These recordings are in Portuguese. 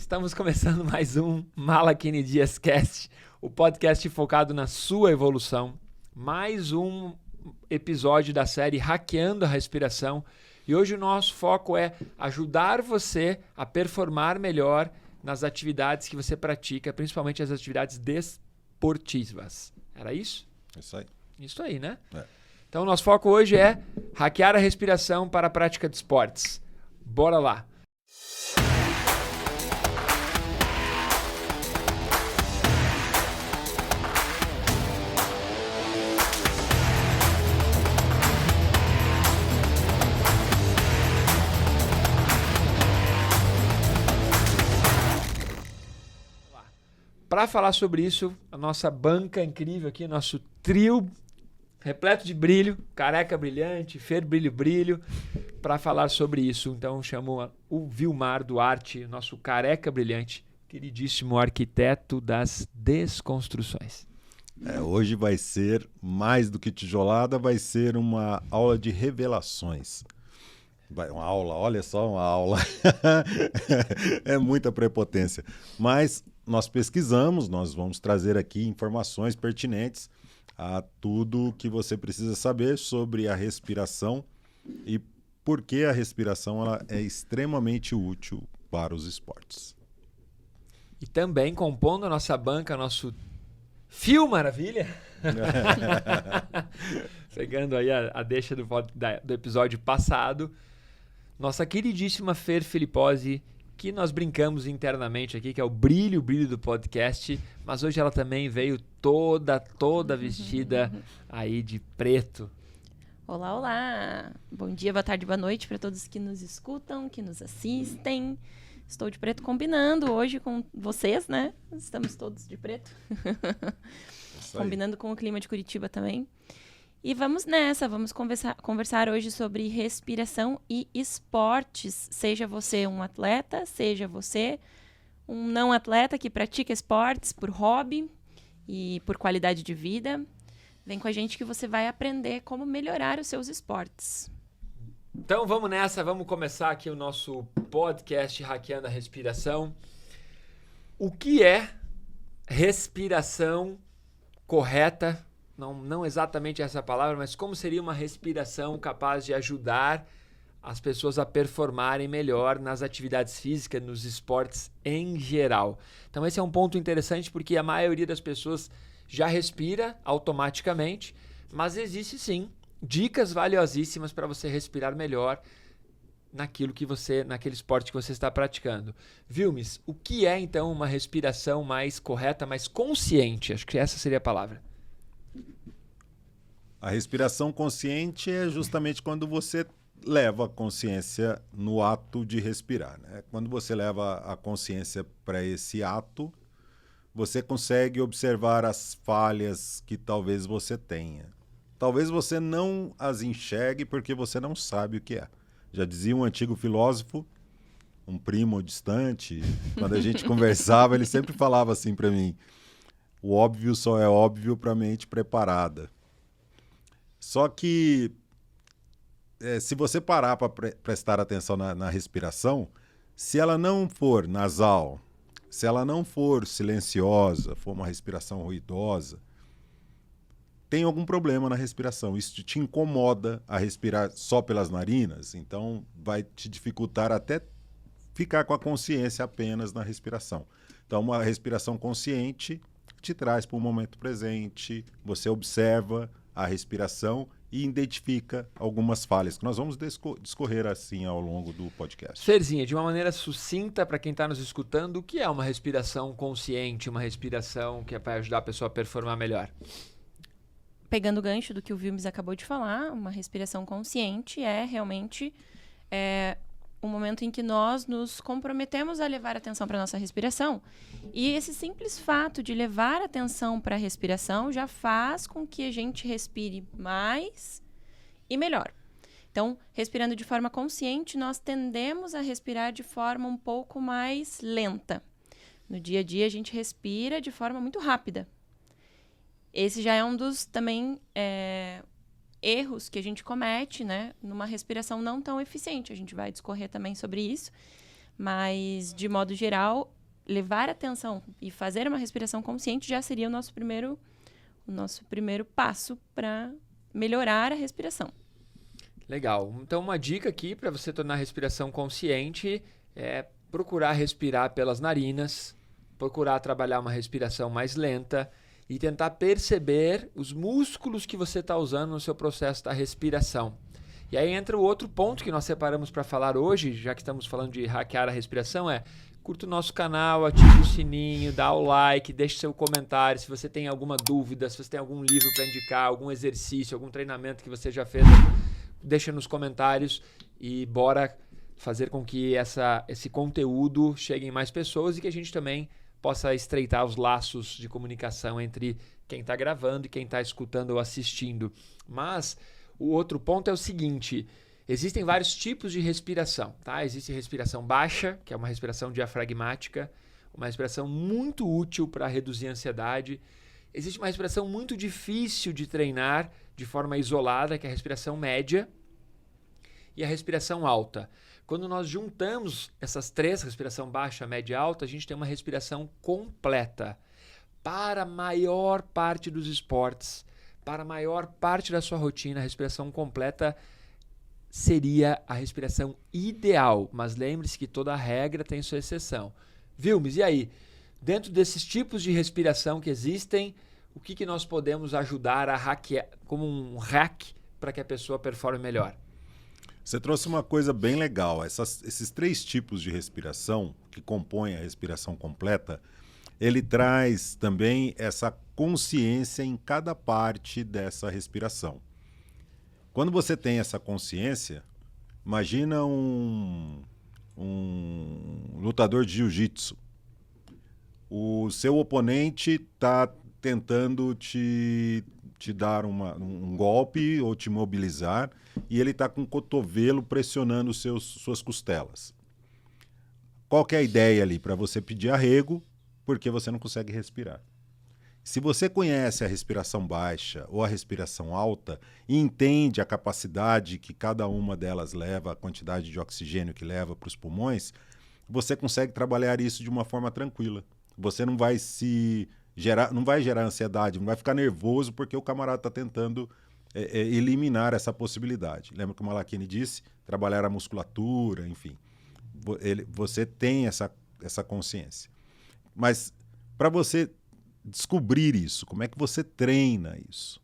Estamos começando mais um Malakini Dias Cast, o podcast focado na sua evolução. Mais um episódio da série Hackeando a Respiração. E hoje o nosso foco é ajudar você a performar melhor nas atividades que você pratica, principalmente as atividades desportivas. Era isso? Isso aí. Isso aí, né? É. Então, o nosso foco hoje é hackear a respiração para a prática de esportes. Bora lá! Para falar sobre isso, a nossa banca incrível aqui, nosso trio repleto de brilho, Careca Brilhante, Fer Brilho Brilho, para falar sobre isso. Então, chamo o Vilmar Duarte, nosso Careca Brilhante, queridíssimo arquiteto das desconstruções. Hoje vai ser mais do que tijolada, vai ser uma aula de revelações. Uma aula, olha só, uma aula. É muita prepotência. Mas nós pesquisamos, nós vamos trazer aqui informações pertinentes a tudo que você precisa saber sobre a respiração e por que a respiração ela é extremamente útil para os esportes. E também compondo a nossa banca, nosso Fio Maravilha. Pegando aí a deixa do episódio passado, nossa queridíssima Fer Filipposi, que nós brincamos internamente aqui, que é o brilho do podcast, mas hoje ela também veio toda vestida aí de preto. Olá, olá! Bom dia, boa tarde, boa noite para todos que nos escutam, que nos assistem. Estou de preto combinando hoje com vocês, né? Estamos todos de preto. Combinando com o clima de Curitiba também. E vamos nessa, vamos conversar hoje sobre respiração e esportes. Seja você um atleta, seja você um não atleta que pratica esportes por hobby e por qualidade de vida. Vem com a gente que você vai aprender como melhorar os seus esportes. Então vamos nessa, vamos começar aqui o nosso podcast Hackeando a Respiração. O que é respiração correta? Não exatamente essa palavra, mas como seria uma respiração capaz de ajudar as pessoas a performarem melhor nas atividades físicas, nos esportes em geral. Então esse é um ponto interessante porque a maioria das pessoas já respira automaticamente, mas existe sim dicas valiosíssimas para você respirar melhor naquele esporte que você está praticando. Vilmes, o que é então uma respiração mais correta, mais consciente? Acho que essa seria a palavra. A respiração consciente é justamente quando você leva a consciência no ato de respirar, né? Quando você leva a consciência para esse ato, você consegue observar as falhas que talvez você tenha. Talvez você não as enxergue porque você não sabe o que é. Já dizia um antigo filósofo, um primo distante, quando a gente conversava, ele sempre falava assim para mim: o óbvio só é óbvio para a mente preparada. Só que se você parar para prestar atenção na respiração, se ela não for nasal, se ela não for silenciosa, for uma respiração ruidosa, tem algum problema na respiração. Isso te incomoda a respirar só pelas narinas, então vai te dificultar até ficar com a consciência apenas na respiração. Então, uma respiração consciente te traz para o momento presente, você observa a respiração e identifica algumas falhas, que nós vamos discorrer assim ao longo do podcast. Ferzinha, de uma maneira sucinta para quem está nos escutando, o que é uma respiração consciente, uma respiração que vai ajudar a pessoa a performar melhor? Pegando o gancho do que o Vilmes acabou de falar, uma respiração consciente é realmente o momento em que nós nos comprometemos a levar atenção para a nossa respiração. E esse simples fato de levar atenção para a respiração já faz com que a gente respire mais e melhor. Então, respirando de forma consciente, nós tendemos a respirar de forma um pouco mais lenta. No dia a dia, a gente respira de forma muito rápida. Esse já é um dos também erros que a gente comete, né, numa respiração não tão eficiente. A gente vai discorrer também sobre isso, mas, de modo geral, levar atenção e fazer uma respiração consciente já seria o nosso primeiro passo para melhorar a respiração. Legal. Então, uma dica aqui para você tornar a respiração consciente é procurar respirar pelas narinas, procurar trabalhar uma respiração mais lenta e tentar perceber os músculos que você está usando no seu processo da respiração. E aí entra o outro ponto que nós separamos para falar hoje, já que estamos falando de hackear a respiração, curta o nosso canal, ative o sininho, dá o like, deixe seu comentário. Se você tem alguma dúvida, se você tem algum livro para indicar, algum exercício, algum treinamento que você já fez, deixa nos comentários e bora fazer com que esse conteúdo chegue em mais pessoas e que a gente também possa estreitar os laços de comunicação entre quem está gravando e quem está escutando ou assistindo. Mas o outro ponto é o seguinte: existem vários tipos de respiração, tá? Existe respiração baixa, que é uma respiração diafragmática, uma respiração muito útil para reduzir a ansiedade. Existe uma respiração muito difícil de treinar de forma isolada, que é a respiração média, e a respiração alta. Quando nós juntamos essas três, respiração baixa, média e alta, a gente tem uma respiração completa. Para a maior parte dos esportes, para a maior parte da sua rotina, a respiração completa seria a respiração ideal. Mas lembre-se que toda regra tem sua exceção. Vilmes, e aí? Dentro desses tipos de respiração que existem, o que nós podemos ajudar a hackear, como um hack, para que a pessoa performe melhor? Você trouxe uma coisa bem legal. Esses 3 tipos de respiração que compõem a respiração completa, ele traz também essa consciência em cada parte dessa respiração. Quando você tem essa consciência, imagina um lutador de jiu-jitsu. O seu oponente está tentando te dar um golpe ou te mobilizar e ele está com o cotovelo pressionando suas costelas. Qual que é a ideia ali? Para você pedir arrego, porque você não consegue respirar. Se você conhece a respiração baixa ou a respiração alta e entende a capacidade que cada uma delas leva, a quantidade de oxigênio que leva para os pulmões, você consegue trabalhar isso de uma forma tranquila. Você não vai gerar ansiedade, não vai ficar nervoso porque o camarada está tentando eliminar essa possibilidade. Lembra que o Malakhini disse? Trabalhar a musculatura, enfim. Você tem essa consciência. Mas para você descobrir isso, como é que você treina isso?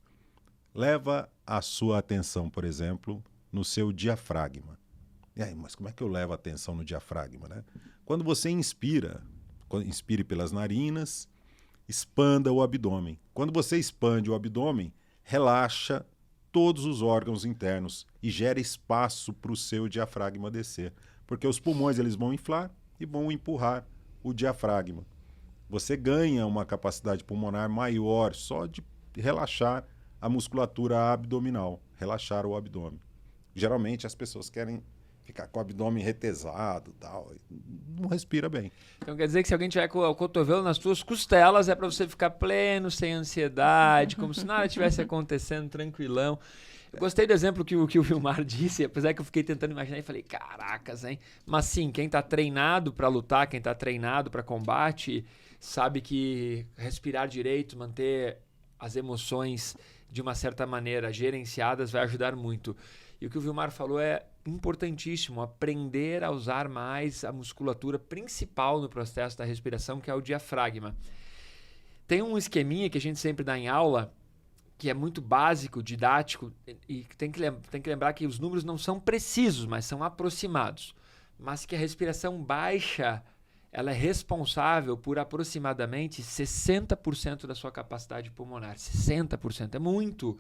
Leva a sua atenção, por exemplo, no seu diafragma. E aí, mas como é que eu levo a atenção no diafragma, né? Quando você inspire pelas narinas, expanda o abdômen. Quando você expande o abdômen, relaxa todos os órgãos internos e gera espaço para o seu diafragma descer. Porque os pulmões eles vão inflar e vão empurrar o diafragma. Você ganha uma capacidade pulmonar maior só de relaxar a musculatura abdominal, relaxar o abdômen. Geralmente as pessoas querem ficar com o abdômen retesado, tal, não respira bem. Então quer dizer que se alguém tiver com o cotovelo nas suas costelas é para você ficar pleno, sem ansiedade, como se nada estivesse acontecendo, tranquilão. Eu gostei do exemplo que o Vilmar disse, apesar que eu fiquei tentando imaginar e falei, caracas, hein? Mas sim, quem está treinado para lutar, quem está treinado para combate, sabe que respirar direito, manter as emoções de uma certa maneira gerenciadas vai ajudar muito. E o que o Vilmar falou é importantíssimo, aprender a usar mais a musculatura principal no processo da respiração, que é o diafragma. Tem um esqueminha que a gente sempre dá em aula, que é muito básico, didático, e tem que lembrar que os números não são precisos, mas são aproximados. Mas que a respiração baixa, ela é responsável por aproximadamente 60% da sua capacidade pulmonar. 60%, é muito.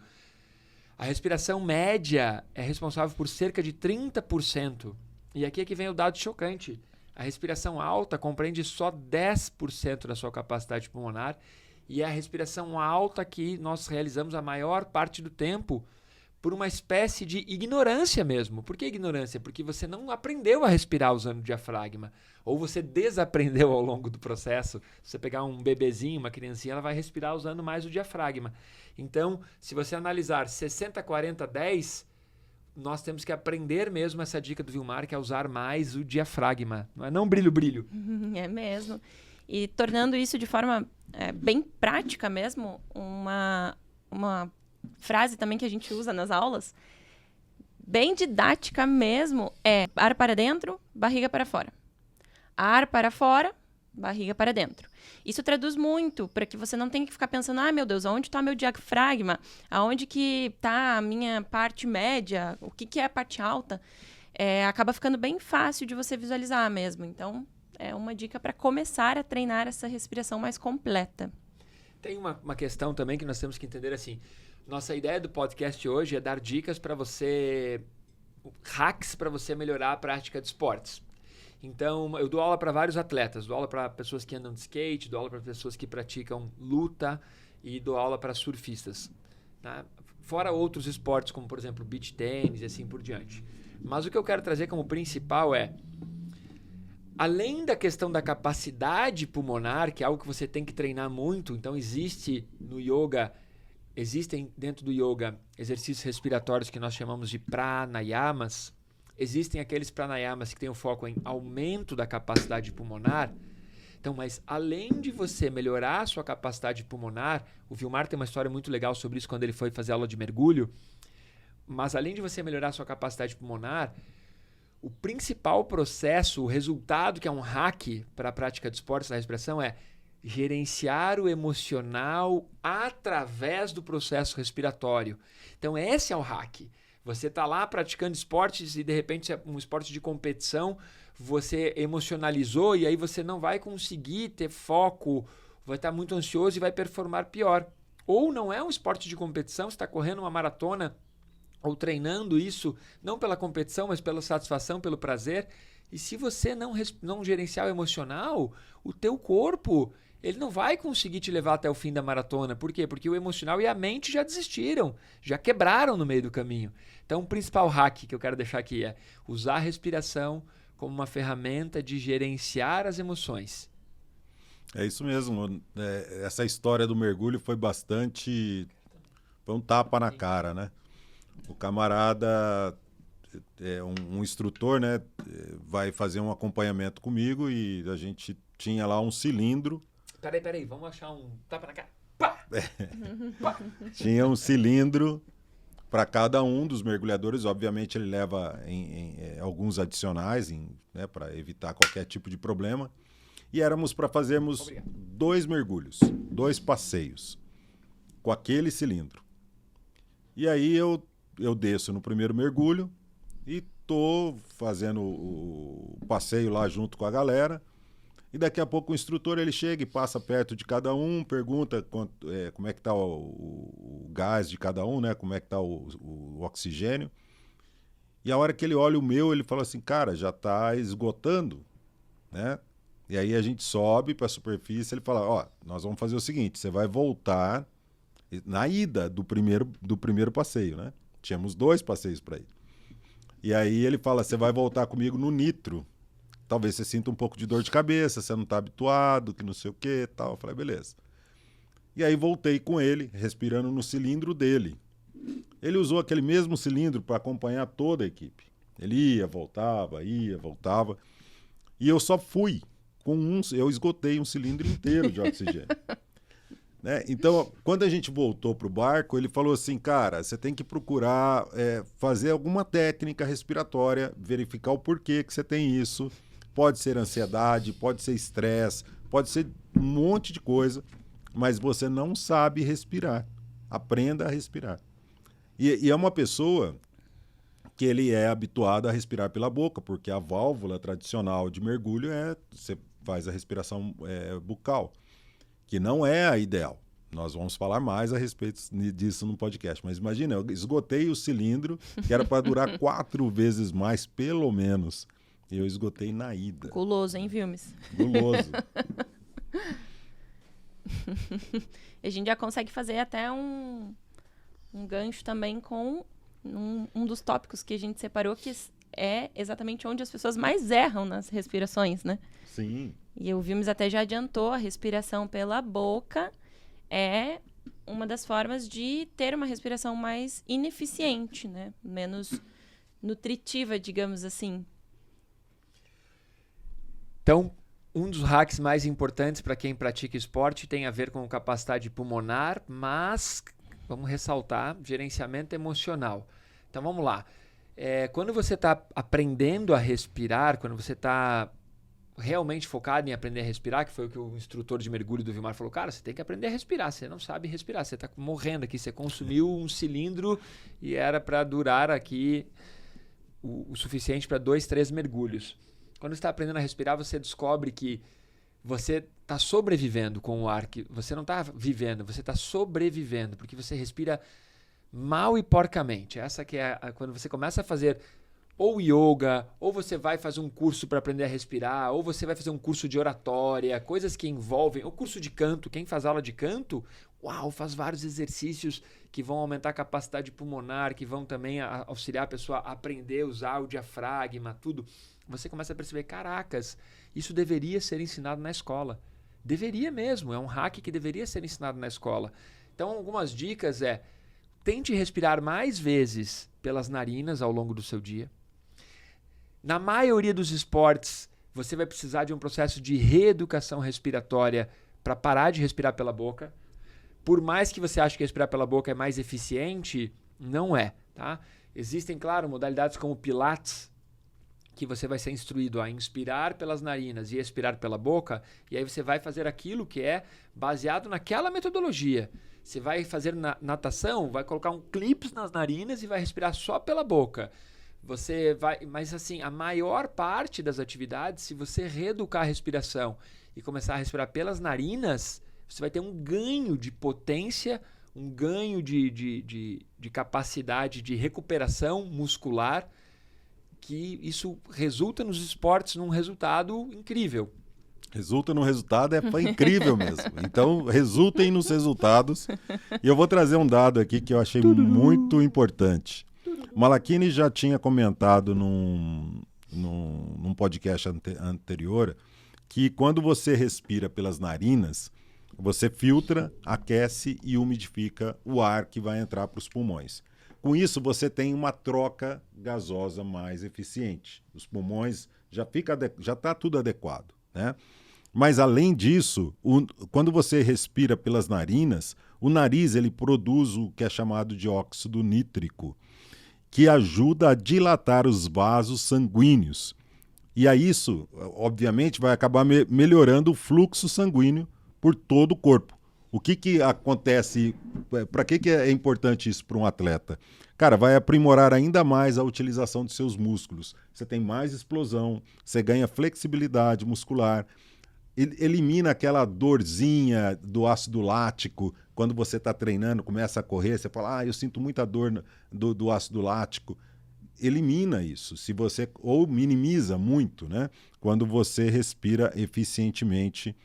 A respiração média é responsável por cerca de 30%. E aqui é que vem o dado chocante. A respiração alta compreende só 10% da sua capacidade pulmonar e é a respiração alta que nós realizamos a maior parte do tempo por uma espécie de ignorância mesmo. Por que ignorância? Porque você não aprendeu a respirar usando o diafragma. Ou você desaprendeu ao longo do processo. Se você pegar um bebezinho, uma criancinha, ela vai respirar usando mais o diafragma. Então, se você analisar 60, 40, 10, nós temos que aprender mesmo essa dica do Vilmar, que é usar mais o diafragma. Não é não brilho, brilho. É mesmo. E tornando isso de forma bem prática mesmo, uma frase também que a gente usa nas aulas, bem didática mesmo, é ar para dentro, barriga para fora. Ar para fora, barriga para dentro. Isso traduz muito para que você não tenha que ficar pensando, meu Deus, aonde está meu diafragma? Aonde que está a minha parte média? O que é a parte alta? Acaba ficando bem fácil de você visualizar mesmo. Então, é uma dica para começar a treinar essa respiração mais completa. Tem uma questão também que nós temos que entender assim. Nossa ideia do podcast hoje é dar dicas para você, hacks para você melhorar a prática de esportes. Então, eu dou aula para vários atletas, dou aula para pessoas que andam de skate, dou aula para pessoas que praticam luta e dou aula para surfistas. Tá? Fora outros esportes, como por exemplo beach tênis e assim por diante. Mas o que eu quero trazer como principal é, além da questão da capacidade pulmonar, que é algo que você tem que treinar muito, então existem dentro do yoga exercícios respiratórios que nós chamamos de pranayamas. Existem aqueles pranayamas que têm o foco em aumento da capacidade pulmonar. Então, mas além de você melhorar a sua capacidade pulmonar, o Vilmar tem uma história muito legal sobre isso quando ele foi fazer aula de mergulho, mas além de você melhorar a sua capacidade pulmonar, o principal processo, o resultado que é um hack para a prática de esportes da respiração é gerenciar o emocional através do processo respiratório. Então, esse é o hack. Você está lá praticando esportes e, de repente, um esporte de competição, você emocionalizou e aí você não vai conseguir ter foco, vai estar muito ansioso e vai performar pior. Ou não é um esporte de competição, você está correndo uma maratona ou treinando isso, não pela competição, mas pela satisfação, pelo prazer. E se você não gerenciar o emocional, o teu corpo ele não vai conseguir te levar até o fim da maratona. Por quê? Porque o emocional e a mente já desistiram, já quebraram no meio do caminho. Então, o principal hack que eu quero deixar aqui é usar a respiração como uma ferramenta de gerenciar as emoções. É isso mesmo. Essa história do mergulho foi um tapa na cara, né? O camarada, um instrutor, né, vai fazer um acompanhamento comigo e a gente tinha lá um cilindro. Peraí, vamos achar um tapa na cara. Pá! Pá! Tinha um cilindro para cada um dos mergulhadores. Obviamente ele leva alguns adicionais, né, para evitar qualquer tipo de problema. E éramos para fazermos 2 mergulhos, 2 passeios com aquele cilindro. E aí eu desço no primeiro mergulho e tô fazendo o passeio lá junto com a galera. E daqui a pouco o instrutor ele chega e passa perto de cada um, pergunta como é que está o gás de cada um, né? Como é que está o oxigênio. E a hora que ele olha o meu, ele fala assim, cara, já está esgotando, né? E aí a gente sobe para a superfície, ele fala, nós vamos fazer o seguinte, você vai voltar na ida do primeiro passeio, né? Tínhamos 2 passeios para ir. E aí ele fala, você vai voltar comigo no nitro. Talvez você sinta um pouco de dor de cabeça, você não está habituado, que não sei o que e tal. Eu falei, beleza. E aí voltei com ele, respirando no cilindro dele. Ele usou aquele mesmo cilindro para acompanhar toda a equipe. Ele ia, voltava. E eu só fui eu esgotei um cilindro inteiro de oxigênio. Né? Então, quando a gente voltou para o barco, ele falou assim, cara, você tem que procurar fazer alguma técnica respiratória, verificar o porquê que você tem isso. Pode ser ansiedade, pode ser estresse, pode ser um monte de coisa, mas você não sabe respirar. Aprenda a respirar. E é uma pessoa que ele é habituado a respirar pela boca, porque a válvula tradicional de mergulho você faz a respiração bucal, que não é a ideal. Nós vamos falar mais a respeito disso no podcast. Mas imagina, eu esgotei o cilindro, que era para durar 4 vezes mais, pelo menos. E eu esgotei na ida. Guloso, hein, Vilmes? Guloso. A gente já consegue fazer até um gancho também com um dos tópicos que a gente separou, que é exatamente onde as pessoas mais erram nas respirações, né? Sim. E o Vilmes até já adiantou, a respiração pela boca é uma das formas de ter uma respiração mais ineficiente, né? Menos nutritiva, digamos assim. Então, Um dos hacks mais importantes para quem pratica esporte tem a ver com capacidade pulmonar, mas, vamos ressaltar, gerenciamento emocional. Então vamos lá. Quando você está aprendendo a respirar, quando você está realmente focado em aprender a respirar, que foi o que o instrutor de mergulho do Vilmar falou, cara, você tem que aprender a respirar, você não sabe respirar, você está morrendo aqui, você consumiu um cilindro e era para durar aqui o suficiente para 2, 3 mergulhos. Quando você está aprendendo a respirar, você descobre que você está sobrevivendo com o ar, que você não está vivendo, você está sobrevivendo, porque você respira mal e porcamente. Essa que é quando você começa a fazer ou yoga, ou você vai fazer um curso para aprender a respirar, ou você vai fazer um curso de oratória, coisas que envolvem, ou curso de canto. Quem faz aula de canto, faz vários exercícios que vão aumentar a capacidade pulmonar, que vão também auxiliar a pessoa a aprender a usar o diafragma, tudo. Você começa a perceber, caracas, isso deveria ser ensinado na escola. Deveria mesmo, é um hack que deveria ser ensinado na escola. Então, algumas dicas tente respirar mais vezes pelas narinas ao longo do seu dia. Na maioria dos esportes, você vai precisar de um processo de reeducação respiratória para parar de respirar pela boca. Por mais que você ache que respirar pela boca é mais eficiente, não é, tá? Existem, claro, modalidades como Pilates, que você vai ser instruído a inspirar pelas narinas e expirar pela boca, e aí você vai fazer aquilo que é baseado naquela metodologia. Você vai fazer natação, vai colocar um clips nas narinas e vai respirar só pela boca. Mas assim, a maior parte das atividades, se você reeducar a respiração e começar a respirar pelas narinas, você vai ter um ganho de potência, um ganho de capacidade de recuperação muscular, que isso resulta nos esportes num resultado incrível. Resulta no resultado, foi incrível mesmo. Então, resultem nos resultados. E eu vou trazer um dado aqui que eu achei muito importante. Malachini já tinha comentado num podcast anterior que quando você respira pelas narinas, você filtra, aquece e umidifica o ar que vai entrar para os pulmões. Com isso, você tem uma troca gasosa mais eficiente. Os pulmões já está tudo adequado, né? Mas, além disso, quando você respira pelas narinas, o nariz ele produz o que é chamado de óxido nítrico, que ajuda a dilatar os vasos sanguíneos. E aí isso, obviamente, vai acabar melhorando o fluxo sanguíneo por todo o corpo. O que acontece? Para que é importante isso para um atleta? Cara, vai aprimorar ainda mais a utilização dos seus músculos. Você tem mais explosão, você ganha flexibilidade muscular, elimina aquela dorzinha do ácido lático. Quando você está treinando, começa a correr, você fala, eu sinto muita dor do ácido lático. Elimina isso, ou minimiza muito, né? Quando você respira eficientemente.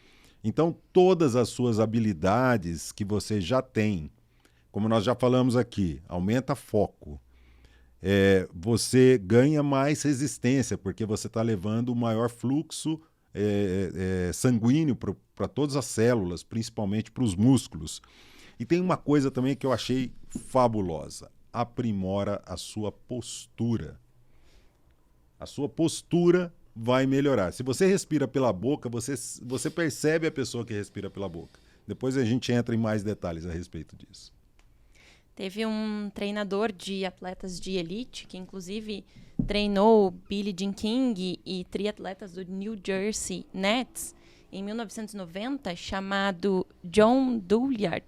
Então, todas as suas habilidades que você já tem, como nós já falamos aqui, aumenta foco. Você ganha mais resistência, porque você está levando o maior fluxo sanguíneo para todas as células, principalmente para os músculos. E tem uma coisa também que eu achei fabulosa. Aprimora a sua postura. A sua postura vai melhorar. Se você respira pela boca, você percebe a pessoa que respira pela boca. Depois a gente entra em mais detalhes a respeito disso. Teve um treinador de atletas de elite, que inclusive treinou Billie Jean King e triatletas do New Jersey Nets em 1990, chamado John Douillard,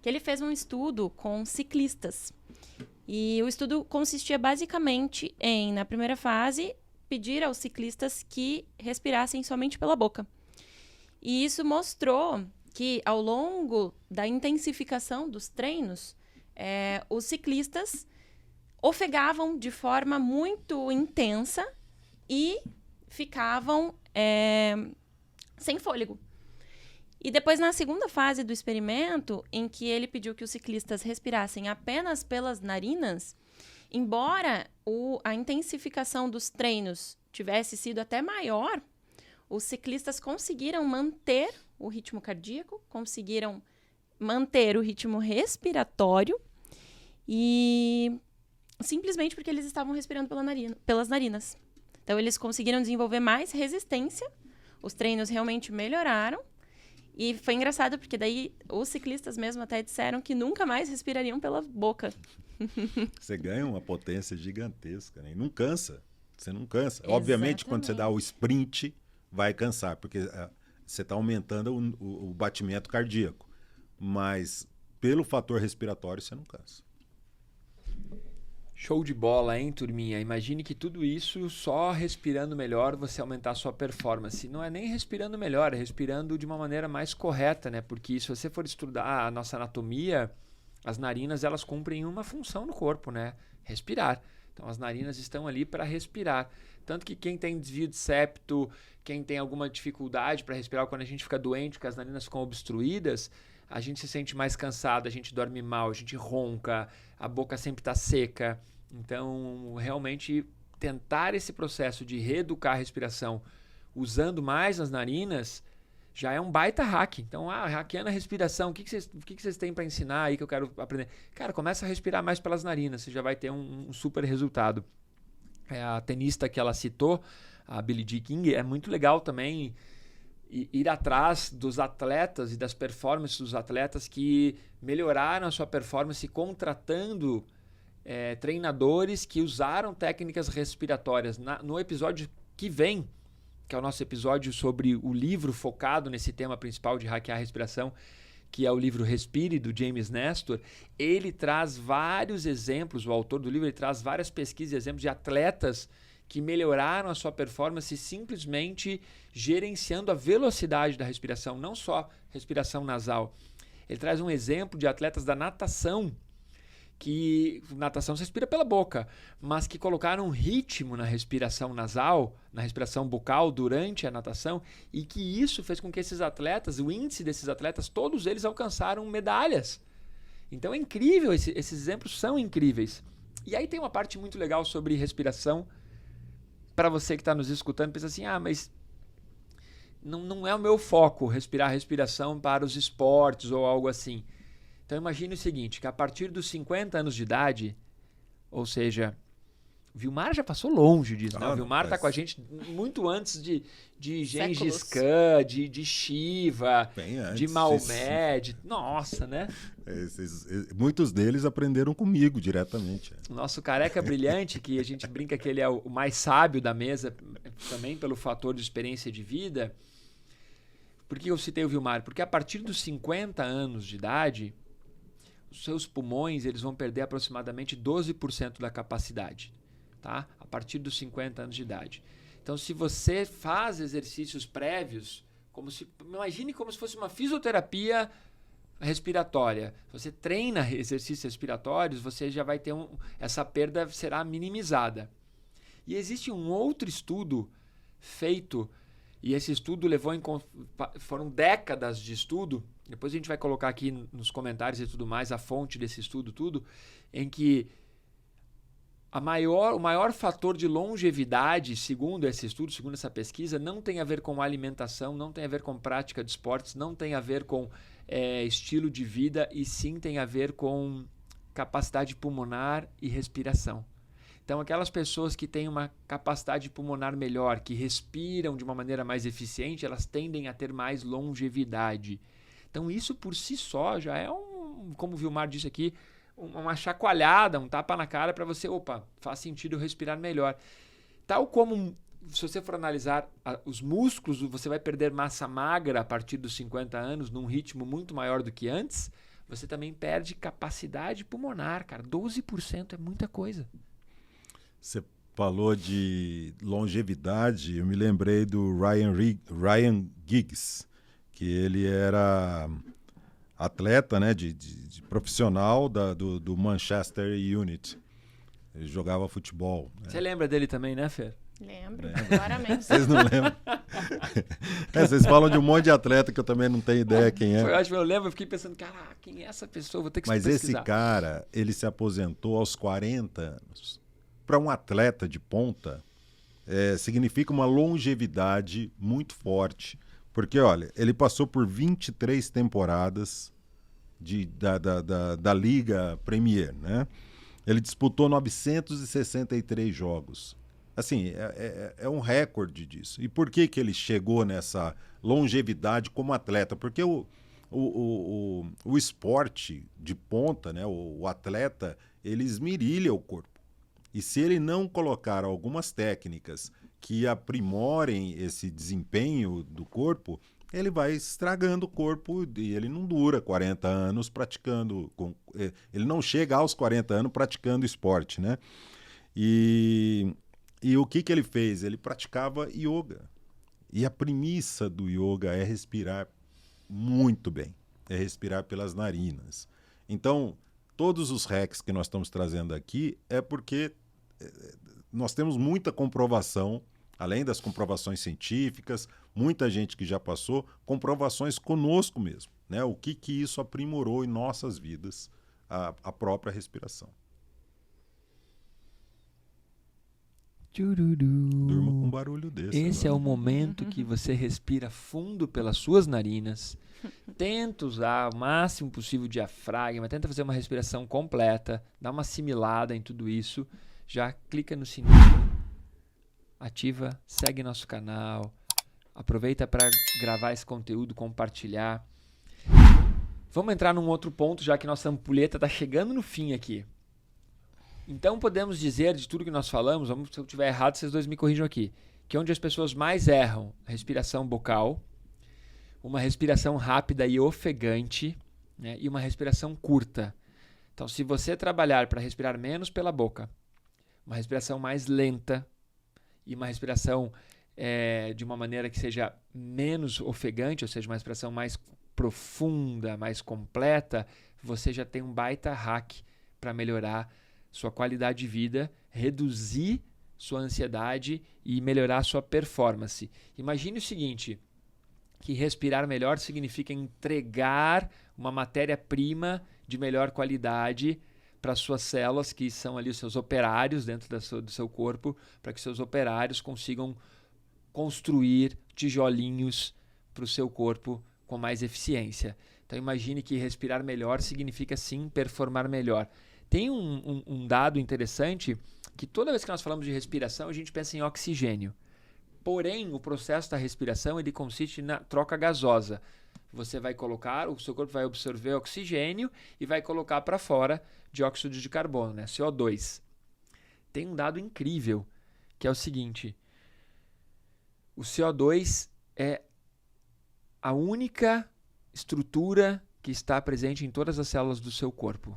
que ele fez um estudo com ciclistas. E o estudo consistia basicamente em, na primeira fase, pedir aos ciclistas que respirassem somente pela boca. E isso mostrou que, ao longo da intensificação dos treinos, os ciclistas ofegavam de forma muito intensa e ficavam sem fôlego. E depois, na segunda fase do experimento, em que ele pediu que os ciclistas respirassem apenas pelas narinas, embora a intensificação dos treinos tivesse sido até maior, os ciclistas conseguiram manter o ritmo cardíaco, conseguiram manter o ritmo respiratório, e simplesmente porque eles estavam respirando pelas narinas. Então, eles conseguiram desenvolver mais resistência, os treinos realmente melhoraram. E foi engraçado, porque daí os ciclistas mesmo até disseram que nunca mais respirariam pela boca. Você ganha uma potência gigantesca, né? E não cansa. Você não cansa. Obviamente, quando você dá o sprint, vai cansar, porque você está aumentando o batimento cardíaco. Mas, pelo fator respiratório, você não cansa. Show de bola, hein, turminha? Imagine que tudo isso só respirando melhor você aumentar a sua performance. Não é nem respirando melhor, é respirando de uma maneira mais correta, né? Porque se você for estudar a nossa anatomia, as narinas elas cumprem uma função no corpo, né? Respirar. Então as narinas estão ali para respirar. Tanto que quem tem desvio de septo, quem tem alguma dificuldade para respirar, quando a gente fica doente, que as narinas ficam obstruídas, a gente se sente mais cansado, a gente dorme mal, a gente ronca, a boca sempre está seca. Então, realmente, tentar esse processo de reeducar a respiração usando mais as narinas já é um baita hack. Então, hackeando a respiração, o que vocês têm para ensinar aí que eu quero aprender? Cara, começa a respirar mais pelas narinas, você já vai ter um super resultado. A tenista que ela citou, a Billie Jean King, é muito legal também ir atrás dos atletas e das performances dos atletas que melhoraram a sua performance contratando treinadores que usaram técnicas respiratórias. No episódio que vem, que é o nosso episódio sobre o livro focado nesse tema principal de hackear a respiração, que é o livro Respire, do James Nestor, ele traz vários exemplos, o autor do livro, ele traz várias pesquisas e exemplos de atletas que melhoraram a sua performance simplesmente gerenciando a velocidade da respiração, não só respiração nasal. Ele traz um exemplo de atletas da natação, que natação se respira pela boca, mas que colocaram um ritmo na respiração nasal, na respiração bucal durante a natação, e que isso fez com que esses atletas, o índice desses atletas, todos eles alcançaram medalhas. Então é incrível, esses exemplos são incríveis. E aí tem uma parte muito legal sobre respiração, para você que está nos escutando, pensa assim, mas não é o meu foco respirar respiração para os esportes ou algo assim. Então imagine o seguinte, que a partir dos 50 anos de idade, ou seja, o Vilmar já passou longe disso, né? O Vilmar está com a gente muito antes de Gengis Khan, de Shiva, de Maomé, nossa, né? Muitos deles aprenderam comigo diretamente. O nosso careca brilhante, que a gente brinca que ele é o mais sábio da mesa, também pelo fator de experiência de vida. Por que eu citei o Vilmar? Porque a partir dos 50 anos de idade, os seus pulmões eles vão perder aproximadamente 12% da capacidade, tá? A partir dos 50 anos de idade. Então, se você faz exercícios prévios, imagine como se fosse uma fisioterapia respiratória. Você treina exercícios respiratórios, você já vai ter essa perda será minimizada. E existe um outro estudo feito, e esse estudo foram décadas de estudo. Depois a gente vai colocar aqui nos comentários e tudo mais a fonte desse estudo, tudo, em que o maior fator de longevidade, segundo esse estudo, segundo essa pesquisa, não tem a ver com alimentação, não tem a ver com prática de esportes, não tem a ver com estilo de vida, e sim tem a ver com capacidade pulmonar e respiração. Então, aquelas pessoas que têm uma capacidade pulmonar melhor, que respiram de uma maneira mais eficiente, elas tendem a ter mais longevidade. Então, isso por si só já é como o Vilmar disse aqui, uma chacoalhada, um tapa na cara para você, faz sentido respirar melhor. Tal como, se você for analisar os músculos, você vai perder massa magra a partir dos 50 anos, num ritmo muito maior do que antes, você também perde capacidade pulmonar, cara. 12% é muita coisa. Você falou de longevidade, eu me lembrei do Ryan Giggs, que ele era atleta, né, de profissional do Manchester United. Ele jogava futebol. Né? Você lembra dele também, né, Fer? Lembro, claramente. Vocês não lembram? Vocês falam de um monte de atleta que eu também não tenho ideia quem é. Foi ótimo, eu lembro, eu fiquei pensando, cara, quem é essa pessoa? Vou ter que pesquisar. Mas esse cara, ele se aposentou aos 40 anos. Para um atleta de ponta, significa uma longevidade muito forte. Porque, olha, ele passou por 23 temporadas da Liga Premier, né? Ele disputou 963 jogos. Assim, é um recorde disso. E por que ele chegou nessa longevidade como atleta? Porque o esporte de ponta, né, o atleta, ele esmerilha o corpo. E se ele não colocar algumas técnicas que aprimorem esse desempenho do corpo, ele vai estragando o corpo e ele não dura 40 anos praticando. Ele não chega aos 40 anos praticando esporte, né? E o que ele fez? Ele praticava yoga. E a premissa do yoga é respirar muito bem. É respirar pelas narinas. Então, todos os hacks que nós estamos trazendo aqui é porque nós temos muita comprovação, além das comprovações científicas, muita gente que já passou, comprovações conosco mesmo, né? O que isso aprimorou em nossas vidas, a própria respiração. Durma com um barulho desse. Esse agora. é o momento que você respira fundo pelas suas narinas. Tenta usar o máximo possível o diafragma, tenta fazer uma respiração completa, dá uma assimilada em tudo isso. Já clica no sininho, ativa, segue nosso canal, aproveita para gravar esse conteúdo, compartilhar. Vamos entrar num outro ponto, já que nossa ampulheta está chegando no fim aqui. Então podemos dizer, de tudo que nós falamos, se eu estiver errado, vocês dois me corrijam aqui, que onde as pessoas mais erram, a respiração bucal, uma respiração rápida e ofegante, né, e uma respiração curta. Então, se você trabalhar para respirar menos pela boca, uma respiração mais lenta e uma respiração de uma maneira que seja menos ofegante, ou seja, uma respiração mais profunda, mais completa, você já tem um baita hack para melhorar sua qualidade de vida, reduzir sua ansiedade e melhorar sua performance. Imagine o seguinte, que respirar melhor significa entregar uma matéria-prima de melhor qualidade para as suas células, que são ali os seus operários dentro do seu corpo, para que seus operários consigam construir tijolinhos para o seu corpo com mais eficiência. Então imagine que respirar melhor significa sim performar melhor. Tem um dado interessante que toda vez que nós falamos de respiração, a gente pensa em oxigênio. Porém, o processo da respiração ele consiste na troca gasosa. Você vai colocar, o seu corpo vai absorver oxigênio e vai colocar para fora dióxido de carbono, né? CO2. Tem um dado incrível, que é o seguinte. O CO2 é a única estrutura que está presente em todas as células do seu corpo.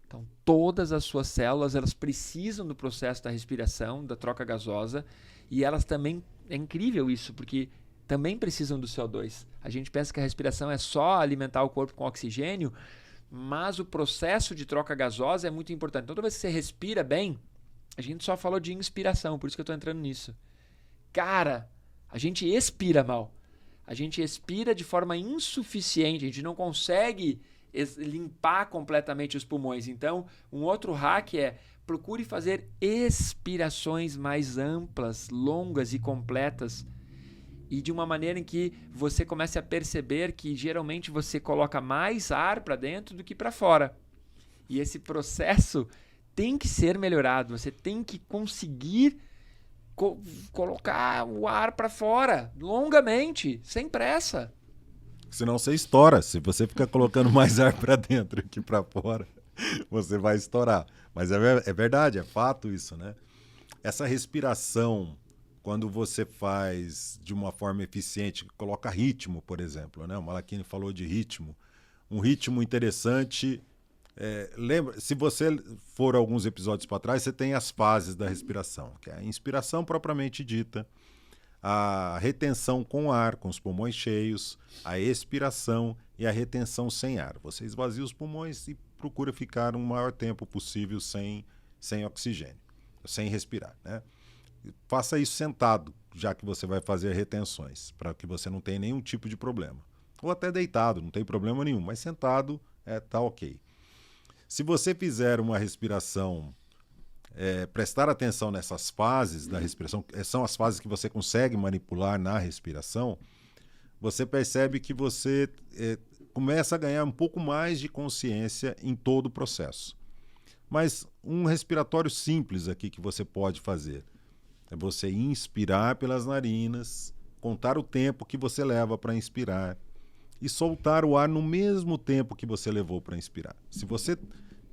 Então, todas as suas células, elas precisam do processo da respiração, da troca gasosa, e elas também, é incrível isso, porque também precisam do CO2. A gente pensa que a respiração é só alimentar o corpo com oxigênio, mas o processo de troca gasosa é muito importante. Então, toda vez que você respira bem, a gente só falou de inspiração, por isso que eu estou entrando nisso. Cara, a gente expira mal. A gente expira de forma insuficiente, a gente não consegue limpar completamente os pulmões. Então, um outro hack é procure fazer expirações mais amplas, longas e completas, e de uma maneira em que você comece a perceber que geralmente você coloca mais ar para dentro do que para fora. E esse processo tem que ser melhorado. Você tem que conseguir colocar o ar para fora, longamente, sem pressa. Senão você estoura. Se você ficar colocando mais ar para dentro que para fora, você vai estourar. Mas é verdade, é fato isso, né? Essa respiração, quando você faz de uma forma eficiente, coloca ritmo, por exemplo, né? O Malaquini falou de ritmo. Um ritmo interessante. Lembra, se você for alguns episódios para trás, você tem as fases da respiração, que é a inspiração propriamente dita, a retenção com ar, com os pulmões cheios, a expiração e a retenção sem ar. Você esvazia os pulmões e procura ficar o maior tempo possível sem oxigênio, sem respirar, né? Faça isso sentado, já que você vai fazer retenções, para que você não tenha nenhum tipo de problema. Ou até deitado, não tem problema nenhum, mas sentado tá ok. Se você fizer uma respiração, prestar atenção nessas fases da respiração, são as fases que você consegue manipular na respiração, você percebe que você começa a ganhar um pouco mais de consciência em todo o processo. Mas um respiratório simples aqui que você pode fazer. É você inspirar pelas narinas, contar o tempo que você leva para inspirar e soltar o ar no mesmo tempo que você levou para inspirar. Se você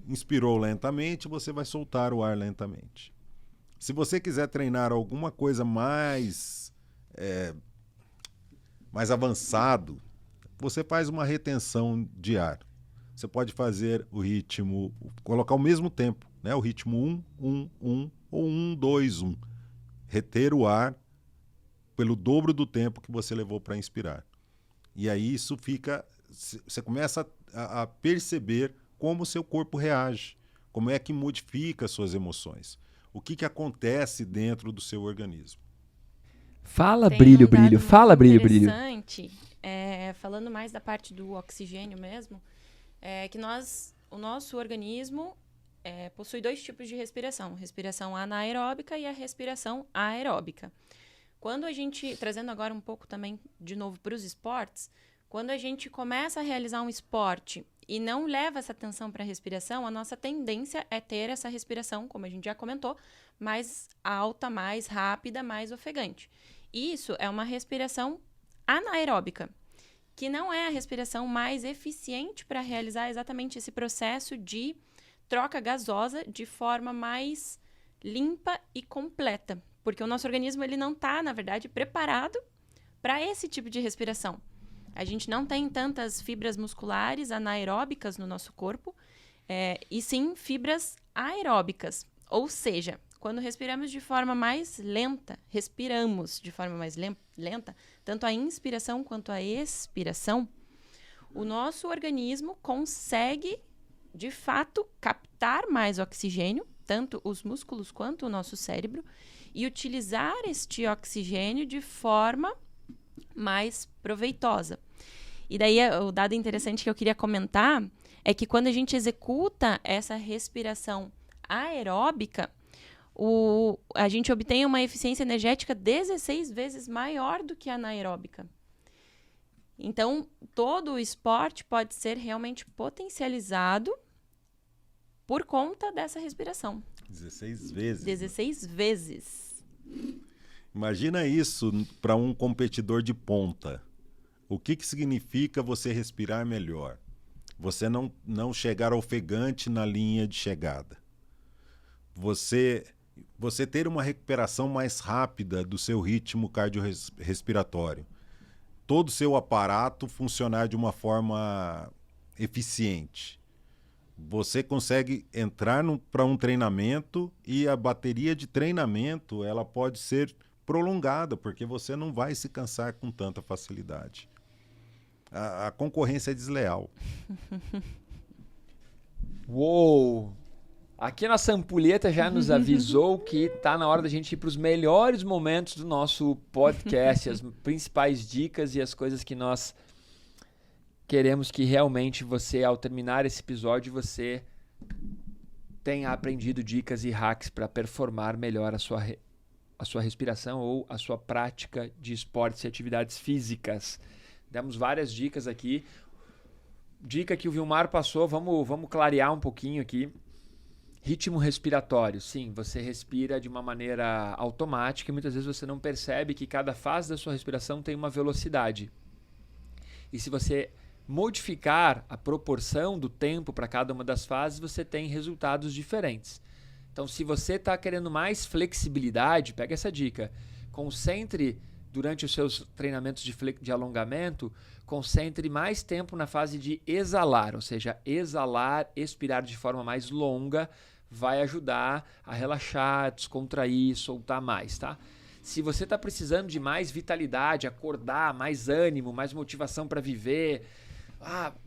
inspirou lentamente, você vai soltar o ar lentamente. Se você quiser treinar alguma coisa mais avançado, você faz uma retenção de ar. Você pode fazer o ritmo, colocar o mesmo tempo, né? O ritmo 1, 1, 1 ou 1, 2, 1. Reter o ar pelo dobro do tempo que você levou para inspirar. E aí isso fica, você começa a perceber como o seu corpo reage, como é que modifica as suas emoções, o que acontece dentro do seu organismo. Fala, Tem brilho, um dado brilho. Fala, muito brilho, brilho. interessante, falando mais da parte do oxigênio mesmo, que o nosso organismo possui 2 tipos de respiração. Respiração anaeróbica e a respiração aeróbica. Quando a gente, trazendo agora um pouco também de novo para os esportes, quando a gente começa a realizar um esporte e não leva essa atenção para a respiração, a nossa tendência é ter essa respiração, como a gente já comentou, mais alta, mais rápida, mais ofegante. Isso é uma respiração anaeróbica, que não é a respiração mais eficiente para realizar exatamente esse processo de troca gasosa de forma mais limpa e completa. Porque o nosso organismo ele não está, na verdade, preparado para esse tipo de respiração. A gente não tem tantas fibras musculares anaeróbicas no nosso corpo, e sim fibras aeróbicas. Ou seja, quando respiramos de forma mais lenta, tanto a inspiração quanto a expiração, o nosso organismo consegue, de fato, captar mais oxigênio, tanto os músculos quanto o nosso cérebro, e utilizar este oxigênio de forma mais proveitosa. E daí o dado interessante que eu queria comentar é que quando a gente executa essa respiração aeróbica, a gente obtém uma eficiência energética 16 vezes maior do que a anaeróbica. Então, todo o esporte pode ser realmente potencializado por conta dessa respiração. 16 vezes. 16 vezes. Imagina isso para um competidor de ponta. O que significa você respirar melhor? Você não chegar ofegante na linha de chegada. Você ter uma recuperação mais rápida do seu ritmo cardiorrespiratório. Todo o seu aparato funcionar de uma forma eficiente. Você consegue entrar para um treinamento e a bateria de treinamento ela pode ser prolongada, porque você não vai se cansar com tanta facilidade. A concorrência é desleal. Uou! Aqui a nossa ampulheta já nos avisou que está na hora da gente ir para os melhores momentos do nosso podcast, as principais dicas e as coisas que nós queremos que realmente você, ao terminar esse episódio, você tenha aprendido dicas e hacks para performar melhor a sua respiração ou a sua prática de esportes e atividades físicas. Demos várias dicas aqui. Dica que o Vilmar passou, vamos clarear um pouquinho aqui. Ritmo respiratório. Sim, você respira de uma maneira automática e muitas vezes você não percebe que cada fase da sua respiração tem uma velocidade. E se você modificar a proporção do tempo para cada uma das fases, você tem resultados diferentes. Então, se você está querendo mais flexibilidade, pega essa dica. Concentre, durante os seus treinamentos de alongamento, concentre mais tempo na fase de exalar, ou seja, exalar, expirar de forma mais longa, vai ajudar a relaxar, descontrair, soltar mais, tá? Se você está precisando de mais vitalidade, acordar, mais ânimo, mais motivação para viver,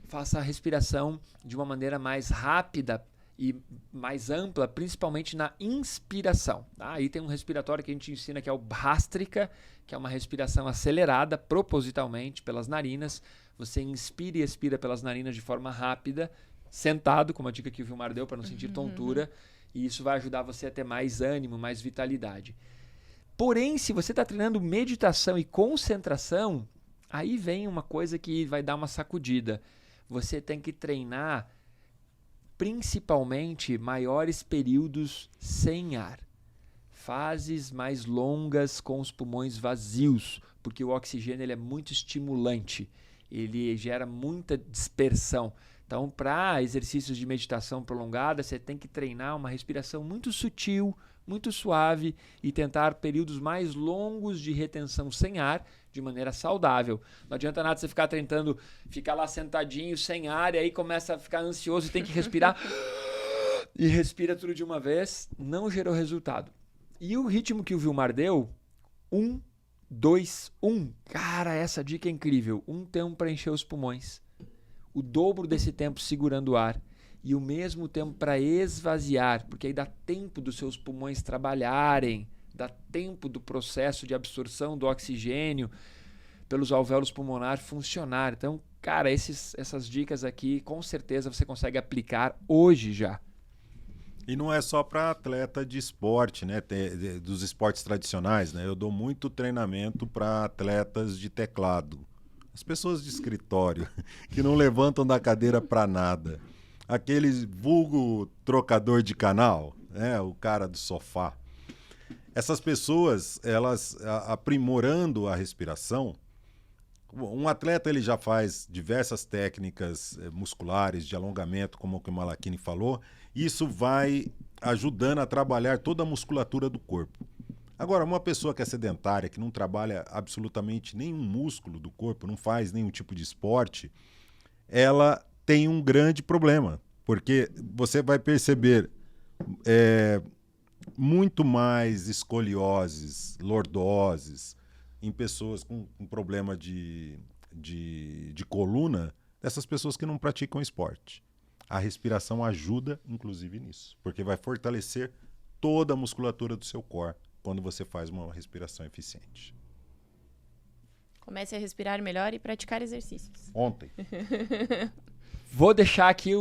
faça a respiração de uma maneira mais rápida e mais ampla, principalmente na inspiração. Tá? Aí tem um respiratório que a gente ensina que é o Bhastrika, que é uma respiração acelerada propositalmente pelas narinas. Você inspira e expira pelas narinas de forma rápida, sentado, como a dica que o Vilmar deu, para não sentir tontura. E isso vai ajudar você a ter mais ânimo, mais vitalidade. Porém, se você está treinando meditação e concentração, aí vem uma coisa que vai dar uma sacudida. Você tem que treinar principalmente maiores períodos sem ar. fases mais longas com os pulmões vazios, porque o oxigênio ele é muito estimulante, ele gera muita dispersão. Então, para exercícios de meditação prolongada, você tem que treinar uma respiração muito sutil, muito suave e tentar períodos mais longos de retenção sem ar de maneira saudável. Não adianta nada você ficar tentando ficar lá sentadinho sem ar e aí começa a ficar ansioso e tem que respirar e respira tudo de uma vez. Não gerou resultado. E o ritmo que o Vilmar deu, 1, 2, 1. Cara, essa dica é incrível. 1 tempo para encher os pulmões. O dobro desse tempo segurando o ar. E o mesmo tempo para esvaziar, porque aí dá tempo dos seus pulmões trabalharem, dá tempo do processo de absorção do oxigênio pelos alvéolos pulmonares funcionar. Então, cara, essas dicas aqui, com certeza você consegue aplicar hoje já. E não é só para atleta de esporte, né? Dos esportes tradicionais, né? Eu dou muito treinamento para atletas de teclado. As pessoas de escritório que não levantam da cadeira para nada. Aqueles vulgo trocador de canal, né? O cara do sofá. Essas pessoas, elas aprimorando a respiração, um atleta ele já faz diversas técnicas musculares de alongamento, como o que o Malachini falou, e isso vai ajudando a trabalhar toda a musculatura do corpo. Agora, uma pessoa que é sedentária, que não trabalha absolutamente nenhum músculo do corpo, não faz nenhum tipo de esporte, ela tem um grande problema, porque você vai perceber muito mais escolioses, lordoses em pessoas com problema de coluna, dessas pessoas que não praticam esporte. A respiração ajuda, inclusive, nisso, porque vai fortalecer toda a musculatura do seu core quando você faz uma respiração eficiente. Comece a respirar melhor e praticar exercícios. Ontem. Vou deixar aqui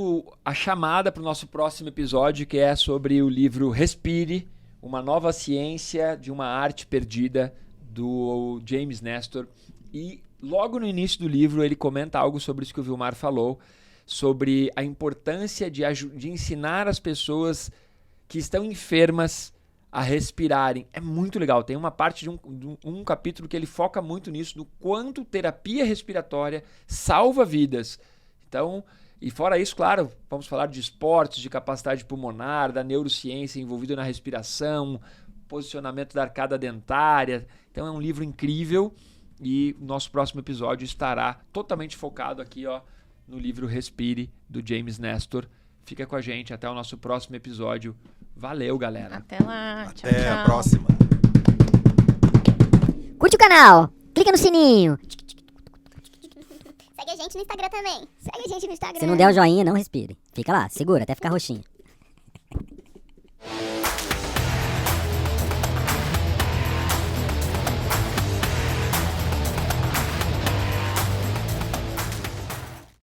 a chamada para o nosso próximo episódio, que é sobre o livro Respire, uma nova ciência de uma arte perdida, do James Nestor. E logo no início do livro ele comenta algo sobre isso que o Vilmar falou, sobre a importância de ensinar as pessoas que estão enfermas a respirarem. É muito legal. Tem uma parte de um capítulo que ele foca muito nisso, do quanto terapia respiratória salva vidas. Então, e fora isso, claro, vamos falar de esportes, de capacidade pulmonar, da neurociência envolvida na respiração, posicionamento da arcada dentária. Então é um livro incrível e o nosso próximo episódio estará totalmente focado aqui, ó, no livro Respire, do James Nestor. Fica com a gente até o nosso próximo episódio. Valeu, galera. Até lá. Tchau, Até tchau. a próxima. Curte o canal, clica no sininho. Segue a gente no Instagram também. Segue a gente no Instagram. Se não der o joinha, não respire. Fica lá, segura até ficar roxinho.